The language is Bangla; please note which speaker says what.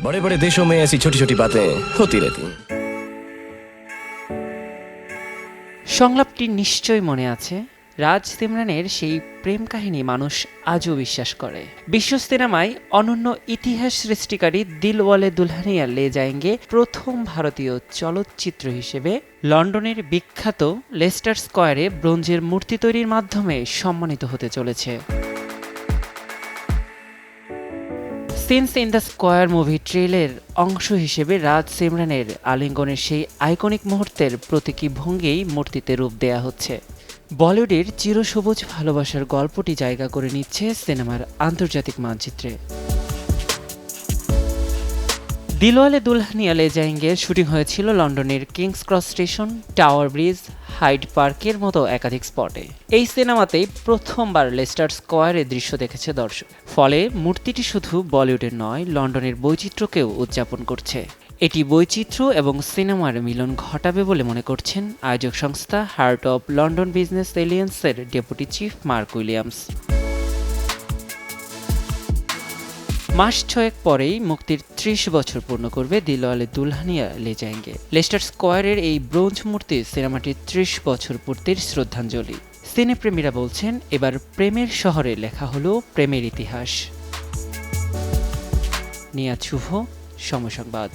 Speaker 1: बड़े बड़े देशों में ऐसी छोटी छोटी बातें होती रहती हैं।
Speaker 2: সংলাপটি নিশ্চয়ই মনে আছে। রাজ সিমরানের সেই প্রেম কাহিনী মানুষ আজও বিশ্বাস করে। বিশ্ব সিনেমায় অনন্য ইতিহাস সৃষ্টিকারী দিলওয়ালে দুলহানিয়া লে যায়েঙ্গে প্রথম ভারতীয় চলচ্চিত্র হিসেবে লন্ডনের বিখ্যাত লেস্টার স্কয়ারে ব্রোঞ্জের মূর্তি তৈরির মাধ্যমে সম্মানিত হতে চলেছে। Sins in the square movie ট্রেলের অংশ হিসেবে রাজ সিমরানের আলিঙ্গনের সেই আইকনিক মুহূর্তের প্রতীকী ভঙ্গিই মূর্তিতে রূপ দেয়া হচ্ছে। বলিউডের চিরসবুজ ভালোবাসার গল্পটি জায়গা করে নিচ্ছে সিনেমার আন্তর্জাতিক মানচিত্রে। দিলওয়ালে দুলহানিয়া লে যায়েঙ্গের শুটিং হয়েছিল লন্ডনের King's Cross station, Tower Bridge, Hyde পার্কের মতো একাধিক স্পটে। এই সিনেমাতেই প্রথমবার লেস্টার স্কয়ারের দৃশ্য দেখেছে দর্শক। ফলে মূর্তিটি শুধু বলিউডের নয়, লন্ডনের বৈচিত্র্যকেও উদযাপন করছে। এটি বৈচিত্র্য এবং সিনেমার মিলন ঘটাবে বলে মনে করছেন আয়োজক সংস্থা হার্ট অব লন্ডন বিজনেস এলিয়েন্সের ডেপুটি চিফ মার্ক উইলিয়ামস। মাস ছয়েক পরেই মুক্তির ৩০ বছর পূর্ণ করবে দিলওয়ালে দুলহানিয়া লে যায়েঙ্গে। লেস্টার স্কয়ারের এই ব্রোঞ্জ মূর্তি সিনেমাটির ৩০ বছর পূর্তির শ্রদ্ধাঞ্জলি। সিনেপ্রেমীরা বলছেন, এবার প্রেমের শহরে লেখা হলো প্রেমের ইতিহাস। নিয়াজ শুভ, সময় সংবাদ।